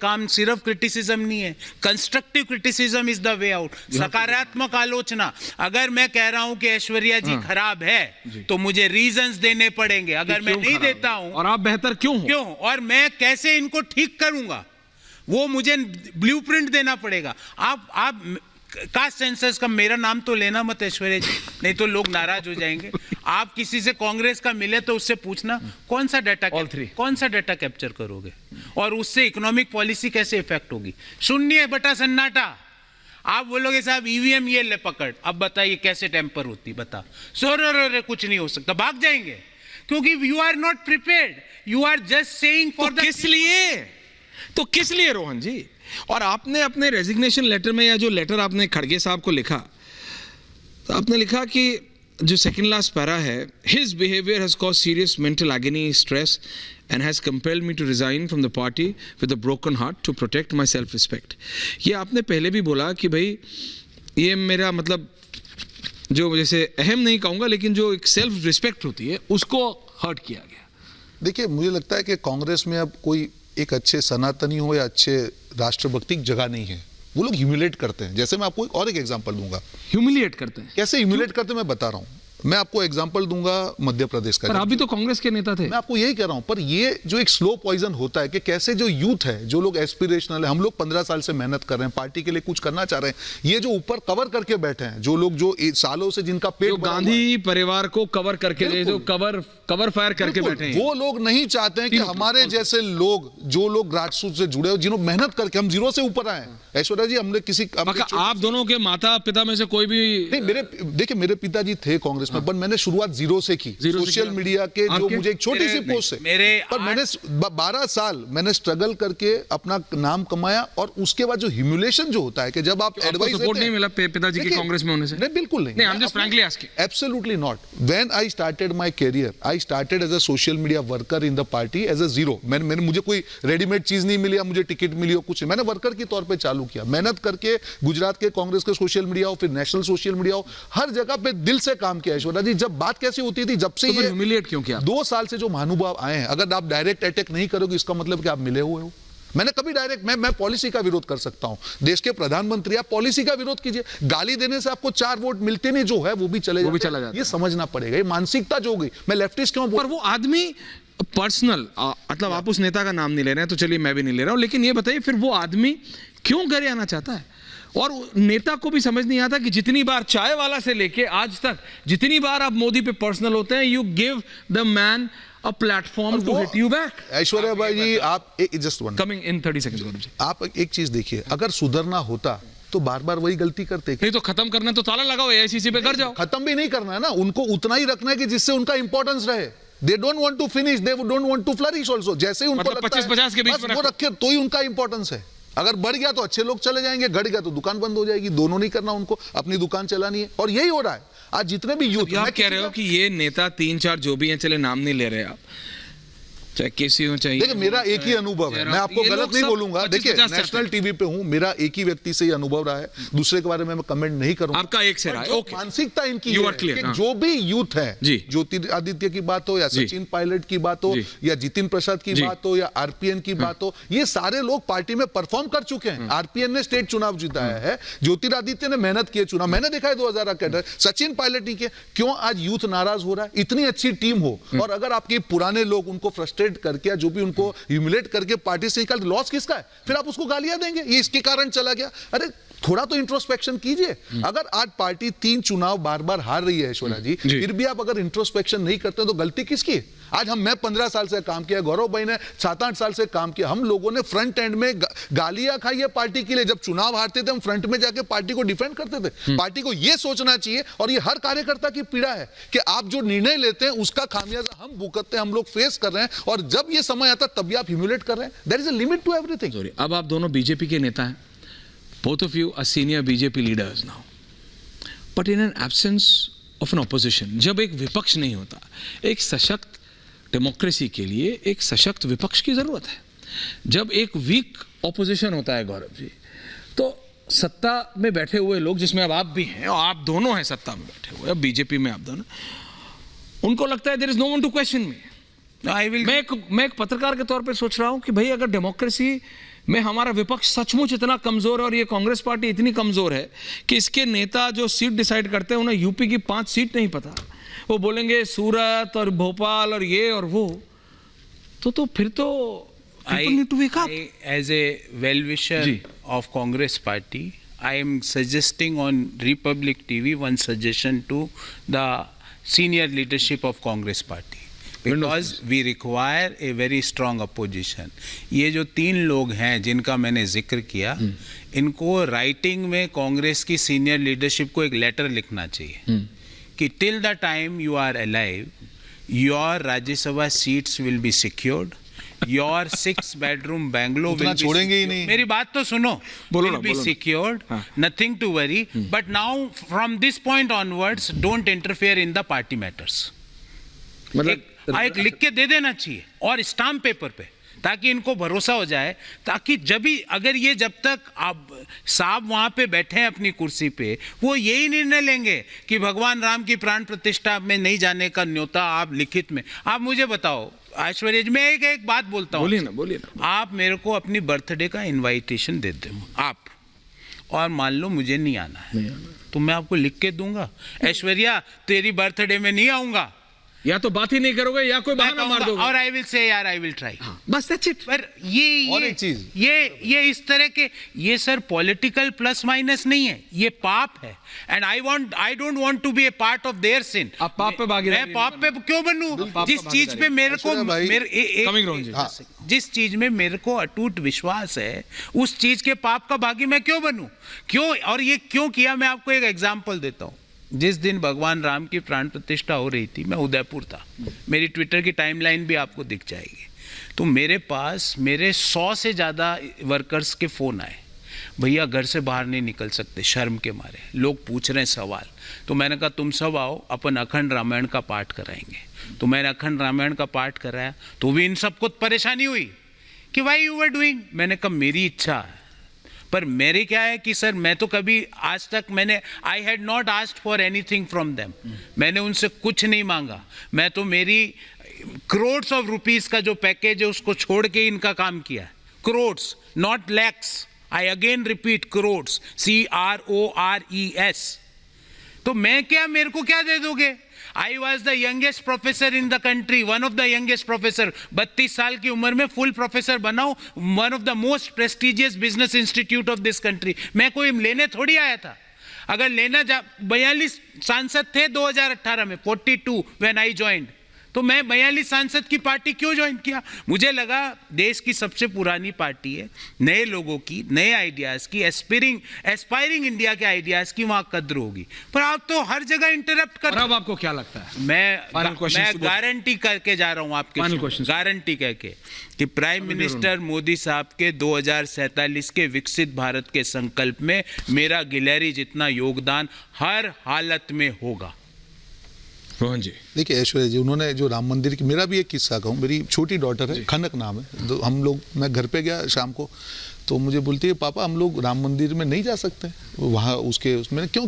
काम सिर्फ क्रिटिसिज्म नहीं है, constructive criticism is the way out. सकारात्मक आलोचना। अगर मैं कह रहा हूं कि ऐश्वर्या जी खराब है तो मुझे रीजंस देने पड़ेंगे। अगर मैं नहीं देता हूं और आप बेहतर क्यों और मैं कैसे इनको ठीक करूंगा वो मुझे ब्लूप्रिंट देना पड़ेगा। आप कास्ट सेंसस का मेरा नाम तो लेना मत ऐश्वर्या जी, नहीं तो लोग नाराज हो जाएंगे। आप किसी से कांग्रेस का मिले तो उससे पूछना कौन सा डाटा कैप्चर करोगे और उससे इकोनॉमिक पॉलिसी कैसे इफेक्ट होगी। शून्य बटा सन्नाटा। आप बोलोगे साहब ईवीएम ये ले पकड़, अब बताइए कैसे टेम्पर होती, बता। सोरे कुछ नहीं हो सकता, भाग जाएंगे क्योंकि you are not prepared, you are just saying for the किस लिए रोहन जी। और आपने अपने रेजिग्नेशन लेटर में या जो लेटर आपने खड़गे साहब को लिखा, तो आपने लिखा कि जो सेकंड लास्ट पैरा है, his behaviour has cause serious mental agony, stress and has compelled me to resign from the party with a broken heart to protect my self respect. ये आपने पहले भी बोला कि भाई ये मेरा मतलब जो जैसे अहम नहीं कहूँगा लेकिन जो एक सेल्फ रिस्पेक्ट होती है उसको हर्ट किया गया। देखिए, मुझे लगता है कि कांग्रेस में अब कोई एक अच्छे सनातनी हो या अच्छे राष्ट्रभक्ति की जगह नहीं है। वो लोग ह्यूमिलेट करते हैं। जैसे मैं आपको और एक एग्जांपल दूंगा। ह्यूमिलेट करते हैं? कैसे ह्यूमिलेट करते हैं मैं बता रहा हूं। मैं आपको एग्जांपल दूंगा मध्य प्रदेश का। पर आप भी तो कांग्रेस के नेता थे। मैं आपको यही कह रहा हूं, पर ये जो एक स्लो पॉइजन होता है कि कैसे जो यूथ है, जो लोग एस्पिरेशनल है, हम लोग 15 साल से मेहनत कर रहे हैं, पार्टी के लिए कुछ करना चाह रहे हैं, ये जो ऊपर कवर करके बैठे हैं, जो लोग जो सालों से जिनका पेट गांधी परिवार को कवर करके जो कवर फायर करके बैठे हैं, वो लोग नहीं चाहते हैं कि हमारे जैसे लोग, जो लोग ग्रासरूट से जुड़े हो, जिन्होंने मेहनत करके हम जीरो से ऊपर आए। ऐश्वर्या जी, हमने किसी आप दोनों के माता पिता में से कोई भी नहीं, मेरे पिताजी थे कांग्रेस में, पर मैंने शुरुआत जीरो से की। सोशल मीडिया के जो मुझे एक छोटी सी पोस्ट से, पर मैंने 12 साल मैंने स्ट्रगल करके अपना नाम कमाया। और उसके बाद जो ह्यूमिलेशन जो होता है कि जब आप एडवाइस सपोर्ट नहीं मिला पिताजी की कांग्रेस में होने से? नहीं, बिल्कुल नहीं। I am just frankly asking. Absolutely not. When I started my career, I started as a social media worker in the party as a zero. मैंने मुझे कोई रेडीमेड चीज नहीं मिली, मुझे टिकट मिली हो कुछ, मैंने वर्कर के तौर पे चालू किया। मेहनत करके गुजरात के कांग्रेस के सोशल मीडिया हो, फिर नेशनल सोशल मीडिया हो, हर जगह पे दिल से काम किया। ऐश्वर्या जी, जब बात कैसी होती थी, जब से तो ये ह्यूमिलेट क्यों किया? 2 साल से जो महानुभाव आए हैं, अगर आप डायरेक्ट अटैक नहीं करोगे इसका मतलब कि आप मिले हुए हो। मैंने कभी डायरेक्ट मैं पॉलिसी का विरोध कर सकता हूं। देश के प्रधानमंत्री, आप पॉलिसी का विरोध कीजिए। गाली देने से आपको 4 वोट मिलते नहीं, जो है वो भी चले जाते। ये समझना पड़ेगा, ये मानसिकता जो हो गई। मैं लेफ्टिस्ट क्यों बोल, पर वो आदमी पर्सनल, मतलब आप उस नेता का नाम नहीं ले रहे हैं तो चलिए मैं भी नहीं ले रहा हूं, लेकिन ये बताइए फिर वो आदमी क्यों घर आना चाहता है? और नेता को भी समझ नहीं आता कि जितनी बार चाय वाला से लेके आज तक जितनी बार आप मोदी पे पर्सनल होते हैं, you give the man a platform to hit you back. Aishwarya भाई जी, आप just one coming in 30 seconds. आप एक चीज देखिए, अगर सुधरना होता तो बार बार वही गलती करते। नहीं तो खत्म करना तो ताला लगाओ, एआईसीसी पे कर जाओ। खत्म भी नहीं करना है ना, उनको उतना ही रखना है कि जिससे उनका इंपॉर्टेंस रहे। They don't want to finish, they don't want to flourish also. जैसे ही उनको लगता है 25-50 के बीच में वो रखे तो ही उनका इंपॉर्टेंस है। अगर बढ़ गया तो अच्छे लोग चले जाएंगे, घट गया तो दुकान बंद हो जाएगी। दोनों नहीं करना, उनको अपनी दुकान चलानी है। और यही हो रहा है आज जितने भी यूथ। आप कह रहे हो कि ये नेता 3-4 जो भी हैं, चले नाम नहीं ले रहे आप, चाहे कैसी हो चाहिए। देखिए, मेरा एक ही अनुभव है, मैं आपको गलत नहीं बोलूंगा। देखिए, नेशनल टीवी पे हूं, मेरा एक ही व्यक्ति से ये अनुभव रहा है, दूसरे के बारे में मैं कमेंट नहीं करूंगा। आपका एक से रहा है, ओके। मानसिकता इनकी है कि जो भी यूथ है, ज्योतिरादित्य की बात हो या सचिन पायलट की बात हो या जितिन प्रसाद की बात हो या आरपीएन की बात हो, ये सारे लोग पार्टी में परफॉर्म कर चुके हैं। आरपीएन ने स्टेट चुनाव जिताया है, ज्योतिरादित्य ने मेहनत की चुनाव, मैंने देखा है 2000 कैडर, सचिन पायलट के। क्यों आज यूथ नाराज हो रहा है? इतनी अच्छी टीम हो और अगर आपके पुराने लोग उनको फ्रस्ट्रेट करके, जो भी उनको ह्यूमिलेट करके पार्टी से निकाल, लॉस किसका है? फिर आप उसको गालियां देंगे, ये इसके कारण चला गया। अरे थोड़ा तो इंट्रोस्पेक्शन कीजिए। अगर आज पार्टी 3 चुनाव बार बार हार रही है ऐश्वर्या जी, फिर भी आप अगर इंट्रोस्पेक्शन नहीं करते तो गलती किसकी है? आज मैं 15 साल से काम किया, गौरव भाई ने 7-8 साल से काम किया। हम लोगों ने फ्रंट एंड में गालियां खाई है पार्टी के लिए। जब चुनाव हारते थे हम फ्रंट में जाके पार्टी को डिफेंड करते थे। पार्टी को यह सोचना चाहिए, और ये हर कार्यकर्ता की पीड़ा है कि आप जो निर्णय लेते हैं उसका खामियाजा हम भुगतते हैं, हम लोग फेस कर रहे हैं। और जब ये समय आता तभी आप ह्यूमिलेट कर रहे हैं। There is a limit to everything. अब आप दोनों बीजेपी के नेता हैं, both of you are senior BJP leaders now, but in an absence of an opposition, जब एक विपक्ष नहीं होता, एक सशक्त डेमोक्रेसी के लिए एक सशक्त विपक्ष की जरूरत है। जब एक वीक ऑपोजिशन होता है गौरव जी, तो सत्ता में बैठे हुए लोग, जिसमें अब आप भी हैं और आप दोनों हैं सत्ता में बैठे हुए, अब बीजेपी में आप दोनों, उनको लगता है there is no one to question me. मैं एक पत्रकार के तौर पे सोच रहा हूं कि भाई अगर डेमोक्रेसी में हमारा विपक्ष सचमुच इतना कमजोर है और ये कांग्रेस पार्टी इतनी कमजोर है कि इसके नेता जो सीट डिसाइड करते हैं उन्हें यूपी की 5 सीट नहीं पता, वो बोलेंगे सूरत और भोपाल और ये और वो, तो फिर तो people need to wake up. As a well-wisher of Congress party, I am suggesting on Republic TV one suggestion to the senior leadership of Congress party. Because we require a very strong opposition. ये जो 3 लोग हैं जिनका मैंने जिक्र किया, इनको writing में कांग्रेस की सीनियर लीडरशिप को एक लेटर लिखना चाहिए कि till the time you are alive your Rajya Sabha seats will be secured, your 6 bedroom bungalow will be छोड़ेंगे ही नहीं। मेरी बात तो सुनो, will be secured, nothing to worry, but now from this point onwards don't interfere in the party matters. एक लिख के दे देना चाहिए और स्टाम्प पेपर पे, ताकि इनको भरोसा हो जाए, ताकि अगर ये जब तक आप साहब वहां पे बैठे हैं अपनी कुर्सी पे, वो यही निर्णय लेंगे कि भगवान राम की प्राण प्रतिष्ठा में नहीं जाने का न्योता आप लिखित में, आप मुझे बताओ ऐश्वर्या जी, मैं एक बात बोलता हूँ, बोलिए ना। आप मेरे को अपनी बर्थडे का इनविटेशन दे दो आप, और मान लो मुझे नहीं आना है, तो मैं आपको लिख के दूंगा, ऐश्वर्या तेरी बर्थडे में नहीं आऊंगा, या तो बात ही नहीं करोगे या कोई बहाना मार दोगे, और आई विल से यार आई विल ट्राई, बस दैट्स इट। पर ये चीज ये इस तरह के, ये सर पॉलिटिकल प्लस माइनस नहीं है, ये पाप है, and I don't want to be a part of their sin. आप पाप पे भागीदार, मैं पाप पे क्यों बनूं? जिस चीज पे मेरे को जिस चीज में मेरे को अटूट विश्वास है, उस चीज के पाप का भागी मैं क्यों बनूं? क्यों? और ये क्यों किया, मैं आपको एक एग्जाम्पल देता हूं। जिस दिन भगवान राम की प्राण प्रतिष्ठा हो रही थी, मैं उदयपुर था, मेरी ट्विटर की टाइमलाइन भी आपको दिख जाएगी, तो मेरे पास मेरे 100 से ज़्यादा वर्कर्स के फ़ोन आए, भैया घर से बाहर नहीं निकल सकते शर्म के मारे, लोग पूछ रहे हैं सवाल, तो मैंने कहा तुम सब आओ, अपन अखंड रामायण का पाठ कराएंगे। तो मैंने अखंड रामायण का पाठ कराया, तो भी इन सबको परेशानी हुई कि वाई यू वर डूइंग। मैंने कहा मेरी इच्छा है, पर मेरे क्या है कि सर मैं तो कभी आज तक I had not asked for anything from them, मैंने उनसे कुछ नहीं मांगा, मैं तो मेरी करोड्स ऑफ रुपीस का जो पैकेज है उसको छोड़ के इनका काम किया है, crores not lakhs, I again repeat crores, CRORES। तो मैं क्या, मेरे को क्या दे दोगे? I was the youngest professor in the country, one of the youngest professor, 32 साल की उम्र में फुल प्रोफेसर बनाओ, one of the most prestigious business institute of this country। मैं कोई लेने थोड़ी आया था, अगर लेना 42 सांसद थे 2018 में, 42 when I joined, तो मैं 42 सांसद की पार्टी क्यों ज्वाइन किया? मुझे लगा देश की सबसे पुरानी पार्टी है, नए लोगों की, नए आइडियाज़ की, एस्पायरिंग इंडिया के आइडियाज़ की वहाँ कद्र होगी, पर आप तो हर जगह इंटरप्ट कर। अब आपको क्या लगता है? मैं गारंटी करके जा रहा हूँ आपके, गारंटी करके कि प्राइम मिनिस्टर मोदी साहब के 2047 के विकसित भारत के संकल्प में मेरा गिलहरी जितना योगदान हर हालत में होगा। रोहन जी, देखिए ऐश्वर्या जी, उन्होंने जो राम मंदिर की, मेरा भी एक किस्सा कहूँ, मेरी छोटी डॉटर है, खनक नाम है, तो हम लोग, मैं घर पे गया शाम को, तो मुझे बोलती है पापा हम लोग राम मंदिर में नहीं जा सकते वहाँ, उसमें क्यों?